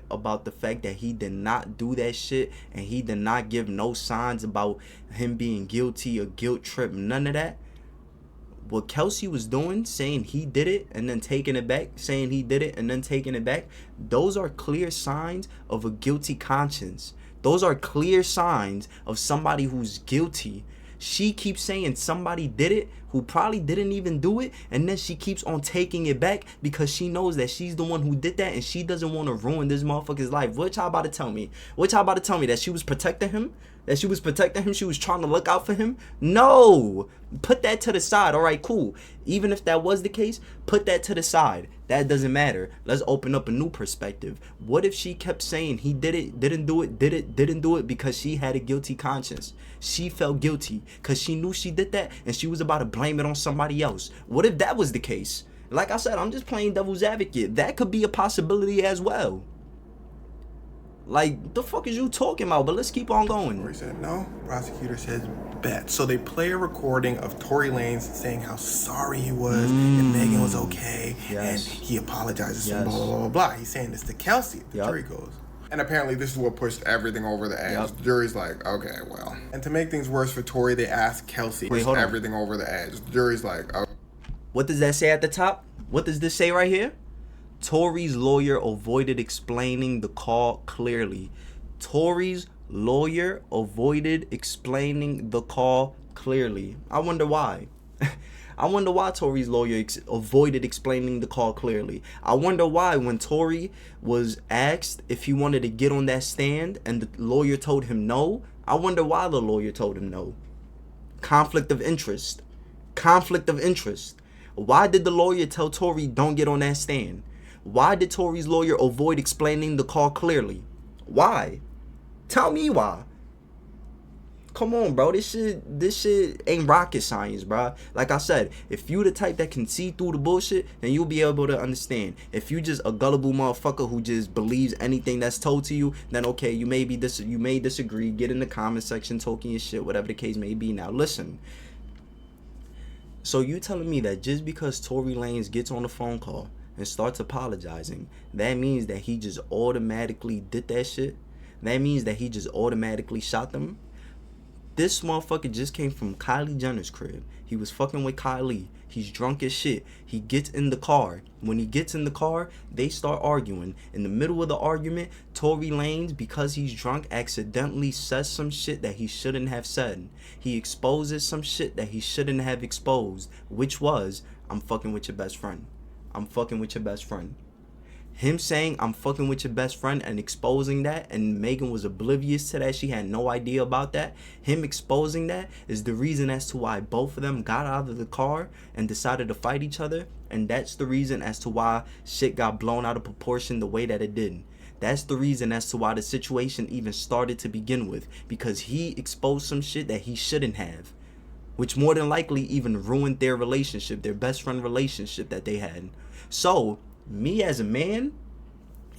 about the fact that he did not do that shit, and he did not give no signs about him being guilty or guilt trip, none of that. What Kelsey was doing, saying he did it and then taking it back, saying he did it and then taking it back, those are clear signs of a guilty conscience. Those are clear signs of somebody who's guilty. She keeps saying somebody did it who probably didn't even do it, and then she keeps on taking it back because she knows that she's the one who did that and she doesn't want to ruin this motherfucker's life. What y'all about to tell me? That she was protecting him? That she was protecting him? She was trying to look out for him? No! Put that to the side. All right, cool. Even if that was the case, put that to the side. That doesn't matter. Let's open up a new perspective. What if she kept saying he did it, didn't do it because she had a guilty conscience? She felt guilty because she knew she did that and she was about to blame it on somebody else. What if that was the case? Like I said, I'm just playing devil's advocate. That could be a possibility as well. Like, the fuck is you talking about? But let's keep on going. Tory said no. Prosecutor says bet. So they play a recording of Tory Lanez saying how sorry he was and Megan was okay and he apologizes and blah, blah, blah, blah. He's saying this to Kelsey. The jury goes. And apparently this is what pushed everything over the edge. The jury's like, okay, well. And to make things worse for Tory, they ask Kelsey, everything over the edge. The jury's like, okay. What does that say at the top? What does this say right here? Tory's lawyer avoided explaining the call clearly. Tory's lawyer avoided explaining the call clearly. I wonder why. I wonder why Tory's lawyer avoided explaining the call clearly. I wonder why when Tory was asked if he wanted to get on that stand and the lawyer told him no, I wonder why the lawyer told him no. Conflict of interest. Conflict of interest. Why did the lawyer tell Tory don't get on that stand? Why did Tory's lawyer avoid explaining the call clearly? Why? Tell me why. Come on, bro. This shit ain't rocket science, bro. Like I said, if you the type that can see through the bullshit, then you'll be able to understand. If you just a gullible motherfucker who just believes anything that's told to you, then okay, you may disagree. Get in the comment section talking your shit, whatever the case may be. Now listen. So you telling me that just because Tory Lanez gets on the phone call and starts apologizing, that means that he just automatically did that shit? That means that he just automatically shot them? This motherfucker just came from Kylie Jenner's crib. He was fucking with Kylie. He's drunk as shit. He gets in the car. When he gets in the car, they start arguing. In the middle of the argument, Tory Lanez, because he's drunk, accidentally says some shit that he shouldn't have said. He exposes some shit that he shouldn't have exposed, which was, I'm fucking with your best friend. I'm fucking with your best friend. Him saying I'm fucking with your best friend and exposing that, and Megan was oblivious to that, she had no idea about that. Him exposing that is the reason as to why both of them got out of the car and decided to fight each other. And that's the reason as to why shit got blown out of proportion the way that it did. That's the reason as to why the situation even started to begin with, because he exposed some shit that he shouldn't have, which more than likely even ruined their relationship, their best friend relationship that they had. So me as a man,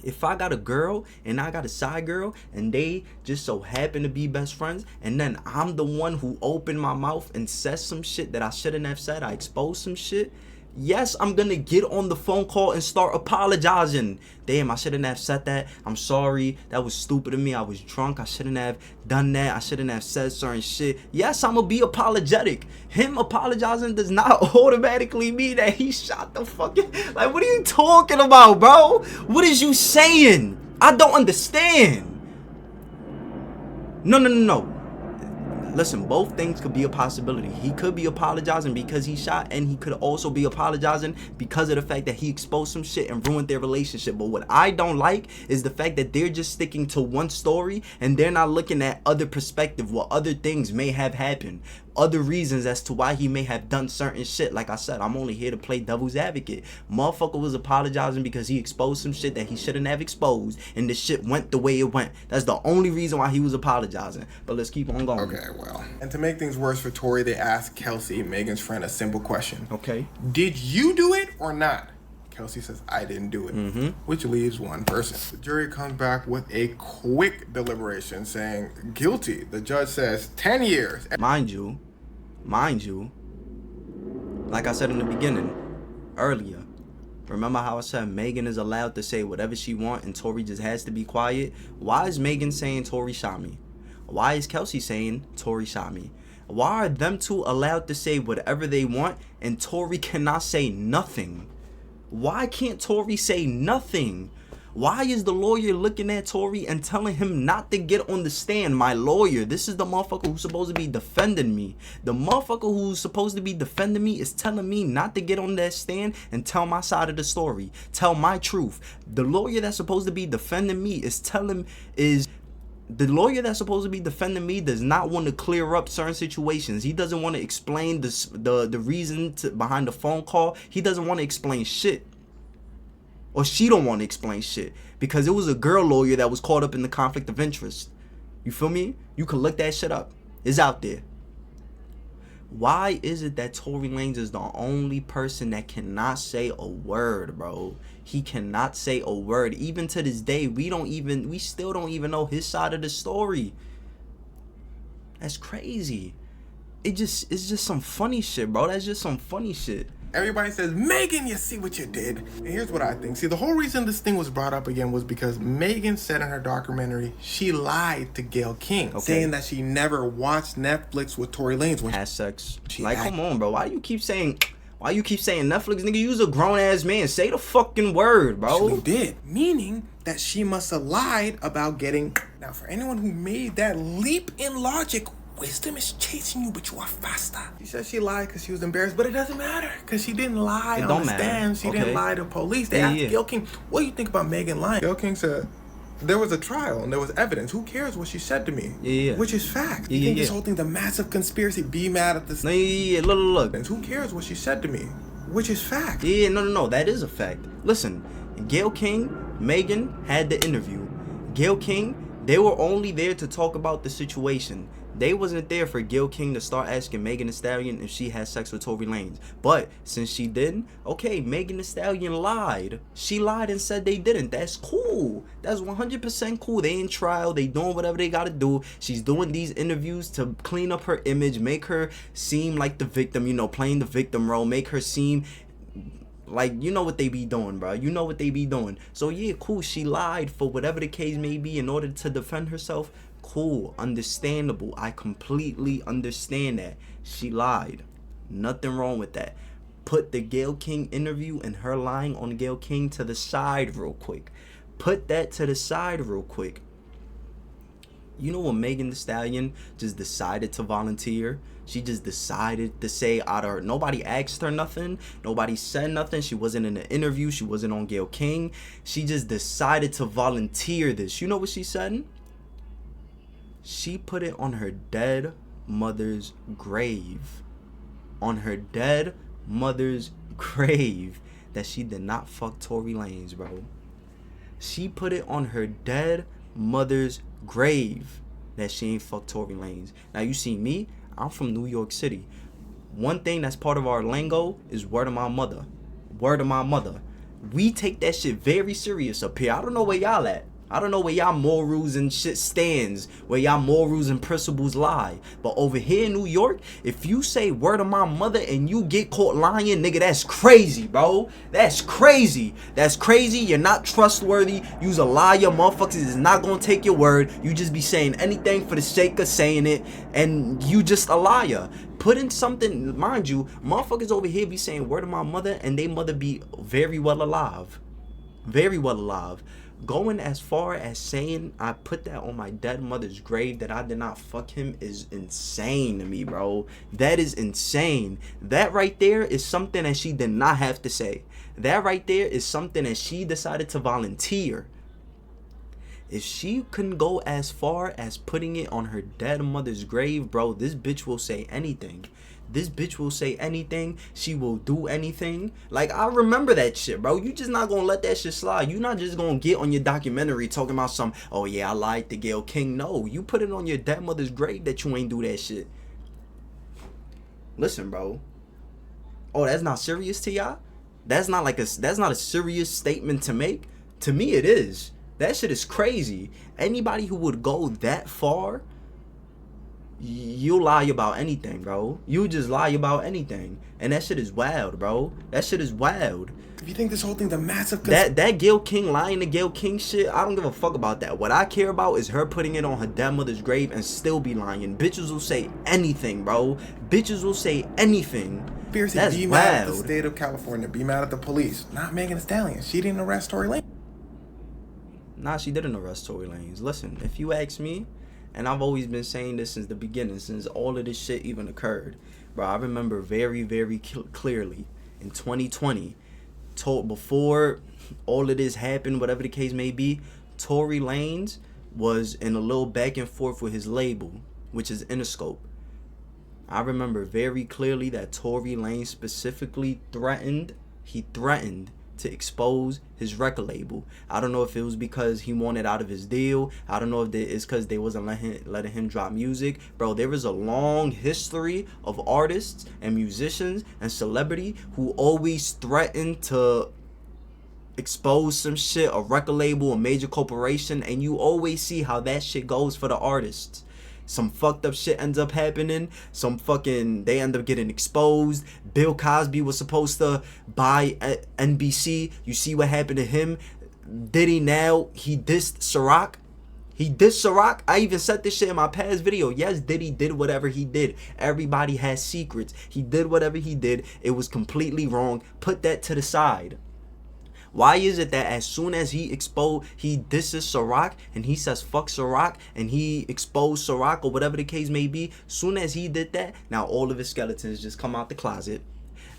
if I got a girl and I got a side girl and they just so happen to be best friends, and then I'm the one who opened my mouth and said some shit that I shouldn't have said, I exposed some shit, yes, I'm gonna get on the phone call and start apologizing. Damn, I shouldn't have said that. I'm sorry. That was stupid of me. I was drunk. I shouldn't have done that. I shouldn't have said certain shit. Yes, I'm gonna be apologetic. Him apologizing does not automatically mean that he shot the fucking... Like, what are you talking about, bro? What is you saying? I don't understand. No. Listen, both things could be a possibility. He could be apologizing because he shot, and he could also be apologizing because of the fact that he exposed some shit and ruined their relationship. But what I don't like is the fact that they're just sticking to one story and they're not looking at other perspective, what other things may have happened, other reasons as to why he may have done certain shit. Like I said, I'm only here to play devil's advocate. Motherfucker was apologizing because he exposed some shit that he shouldn't have exposed, and the shit went the way it went. That's the only reason why he was apologizing. But let's keep on going. Okay, well. And to make things worse for Tory, they asked Kelsey, Megan's friend, a simple question. Okay. Did you do it or not? Kelsey says, I didn't do it, which leaves one person. The jury comes back with a quick deliberation saying guilty. The judge says 10 years. Mind you, like I said in the beginning, earlier, remember how I said Megan is allowed to say whatever she wants and Tory just has to be quiet? Why is Megan saying Tory shot me? Why is Kelsey saying Tory shot me? Why are them two allowed to say whatever they want and Tory cannot say nothing? Why can't Tory say nothing? Why is the lawyer looking at Tory and telling him not to get on the stand? My lawyer, this is the motherfucker who's supposed to be defending me. The motherfucker who's supposed to be defending me is telling me not to get on that stand and tell my side of the story. Tell my truth. The lawyer that's supposed to be defending me the lawyer that's supposed to be defending me does not want to clear up certain situations. He doesn't want to explain the reason behind the phone call. He doesn't want to explain shit. Or she don't want to explain shit. Because it was a girl lawyer that was caught up in the conflict of interest. You feel me? You can look that shit up. It's out there. Why is it that Tory Lanez is the only person that cannot say a word, bro? He cannot say a word. Even to this day, we still don't even know his side of the story. That's crazy. It's just some funny shit, bro. That's just some funny shit. Everybody says, Megan, you see what you did. And here's what I think. See, the whole reason this thing was brought up again was because Megan said in her documentary she lied to Gayle King, saying that she never watched Netflix with Tory Lanez when had sex. She like, come on, bro. Why do you keep saying Why you keep saying Netflix, nigga? You's a grown-ass man. Say the fucking word, bro. She did. Meaning that she must have lied about getting... Now, for anyone who made that leap in logic, wisdom is chasing you, but you are faster. She said she lied because she was embarrassed, but it doesn't matter because she didn't lie on the stand. She didn't lie to police. They asked Gayle King, what do you think about Megan lying? Gayle King said, there was a trial and there was evidence. Who cares what she said to me? Which is fact. You think this whole thing's a massive conspiracy? Be mad at this. Look. Who cares what she said to me? Which is fact. No. That is a fact. Listen, Gayle King, Megan had the interview. Gayle King, they were only there to talk about the situation. They wasn't there for Gayle King to start asking Megan Thee Stallion if she had sex with Tory Lanez. But since she didn't, okay, Megan Thee Stallion lied. She lied and said they didn't. That's cool. That's 100% cool. They in trial. They doing whatever they gotta do. She's doing these interviews to clean up her image, make her seem like the victim, you know, playing the victim role, make her seem like, you know what they be doing, bro. You know what they be doing. So yeah, cool. She lied for whatever the case may be in order to defend herself. Cool, understandable. I completely understand that. She lied. Nothing wrong with that. Put the Gayle King interview and her lying on Gayle King to the side real quick. Put that to the side real quick. You know when Megan Thee Stallion just decided to volunteer? She just decided to say out of her. Nobody asked her nothing. Nobody said nothing. She wasn't in an interview. She wasn't on Gayle King. She just decided to volunteer this. You know what she said? She put it on her dead mother's grave. On her dead mother's grave that she did not fuck Tory Lanez, bro. She put it on her dead mother's grave that she ain't fuck Tory Lanez. Now you see me, I'm from New York City. One thing that's part of our lingo is word of my mother. Word of my mother. We take that shit very serious up here. I don't know where y'all at. I don't know where y'all morals and shit stands, where y'all morals and principles lie. But over here in New York, if you say word of my mother and you get caught lying, nigga, that's crazy, bro. That's crazy. That's crazy. You're not trustworthy. You's a liar. Motherfuckers is not gonna take your word. You just be saying anything for the sake of saying it, and you just a liar. Put in something, mind you, motherfuckers over here be saying word of my mother and they mother be very well alive. Very well alive. Going as far as saying I put that on my dead mother's grave that I did not fuck him is insane to me, bro. That is insane. That right there is something that she did not have to say. That right there is something that she decided to volunteer. If she couldn't go as far as putting it on her dead mother's grave, bro, this bitch will say anything. This bitch will say anything. She will do anything. Like, I remember that shit, bro. You just not gonna let that shit slide. You not just gonna get on your documentary talking about some, oh yeah, I lied to Gayle King. No, you put it on your dead mother's grave that you ain't do that shit. Listen, bro. Oh, that's not serious to y'all? That's not a serious statement to make? To me, it is. That shit is crazy. Anybody who would go that far, you lie about anything, bro. You just lie about anything. And that shit is wild, bro. That shit is wild. If you think this whole thing's a massive... That Gayle King lying to Gayle King shit, I don't give a fuck about that. What I care about is her putting it on her dead mother's grave and still be lying. Bitches will say anything, bro. Bitches will say anything. That's be mad at the state of California. Be mad at the police. Not Megan Thee Stallion. She didn't arrest Tory Lanez. Nah, she didn't arrest Tory Lanez. Listen, if you ask me, and I've always been saying this since the beginning, since all of this shit even occurred. Bro, I remember very, very clearly in 2020, before all of this happened, whatever the case may be, Tory Lanez was in a little back and forth with his label, which is Interscope. I remember very clearly that Tory Lanez specifically threatened to expose his record label. I don't know if it was because he wanted out of his deal. I don't know if it's because they wasn't letting him drop music. Bro, there is a long history of artists and musicians and celebrity who always threaten to expose some shit, a record label, a major corporation, and you always see how that shit goes for the artists. Some fucked up shit ends up happening. They end up getting exposed. Bill Cosby was supposed to buy NBC. You see what happened to him. Diddy now, he dissed Ciroc. He dissed Ciroc. I even said this shit in my past video. Yes, Diddy did whatever he did. Everybody has secrets. He did whatever he did. It was completely wrong. Put that to the side. Why is it that as soon as he disses Ciroc and he says fuck Ciroc and he exposed Ciroc or whatever the case may be, soon as he did that, now all of his skeletons just come out the closet.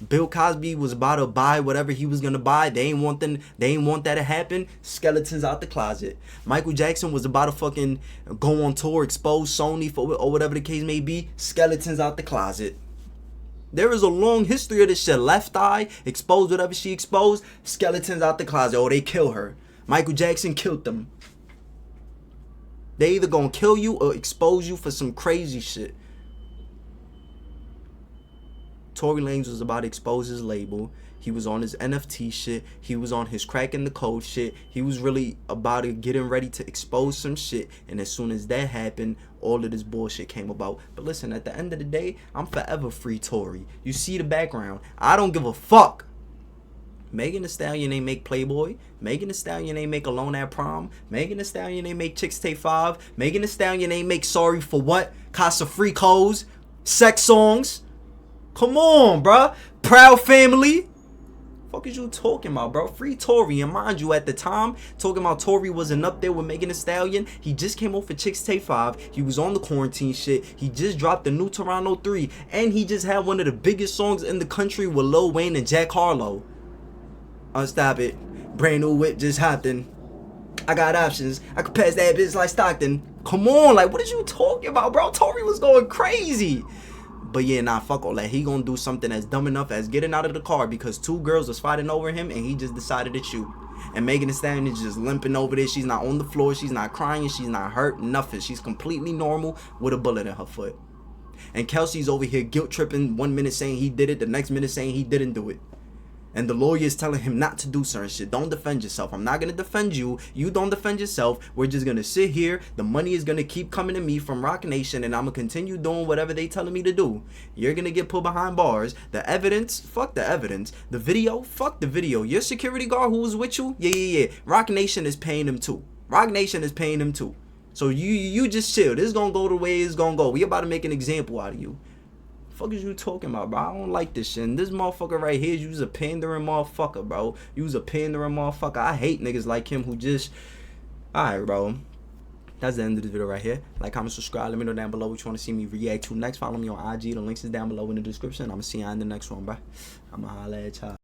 Bill Cosby was about to buy whatever he was gonna buy. They ain't want that to happen. Skeletons out the closet. Michael Jackson was about to fucking go on tour, expose Sony or whatever the case may be. Skeletons out the closet. There is a long history of this shit. Left Eye exposed whatever she exposed. Skeletons out the closet. Oh, they kill her. Michael Jackson killed them. They either gonna kill you or expose you for some crazy shit. Tory Lanez was about to expose his label. He was on his NFT shit. He was on his cracking the code shit. He was really about to getting ready to expose some shit. And as soon as that happened, all of this bullshit came about. But listen, at the end of the day, I'm forever free Tory. You see the background. I don't give a fuck. Megan Thee Stallion ain't make Playboy. Megan Thee Stallion ain't make Alone at Prom. Megan Thee Stallion ain't make Chicks Take 5. Megan Thee Stallion ain't make Sorry for What. Casa Fricos. Sex songs. Come on, bruh. Proud Family. Fuck is you talking about, bro? Free Tory. And mind you, at the time, talking about Tory wasn't up there with Megan Thee Stallion. He just came off for Chicks Take 5. He was on the quarantine shit. He just dropped the new Toronto 3. And he just had one of the biggest songs in the country with Lil Wayne and Jack Harlow. Unstop it. Brand new whip just hopped in. I got options. I could pass that bitch like Stockton. Come on, like, what are you talking about, bro? Tory was going crazy. But yeah, nah, fuck all that. He gonna do something as dumb enough as getting out of the car because 2 girls was fighting over him and he just decided to shoot. And Megan Thee Stallion is just limping over there. She's not on the floor. She's not crying. She's not hurt. Nothing. She's completely normal with a bullet in her foot. And Kelsey's over here guilt tripping, 1 minute saying he did it, the next minute saying he didn't do it. And the lawyer is telling him not to do certain shit. Don't defend yourself. I'm not going to defend you. You don't defend yourself. We're just going to sit here. The money is going to keep coming to me from Roc Nation. And I'm going to continue doing whatever they telling me to do. You're going to get put behind bars. The evidence, fuck the evidence. The video, fuck the video. Your security guard who was with you, yeah. Roc Nation is paying him too. Roc Nation is paying him too. So you just chill. This is going to go the way it's going to go. We about to make an example out of you. Fuck is you talking about, bro? I don't like this shit. And this motherfucker right here, you's a pandering motherfucker, bro. You's a pandering motherfucker. I hate niggas like him who just... Alright, bro. That's the end of this video right here. Like, comment, subscribe. Let me know down below what you want to see me react to next. Follow me on IG. The links is down below in the description. I'm going to see you in the next one, bro. I'm going to holla at y'all.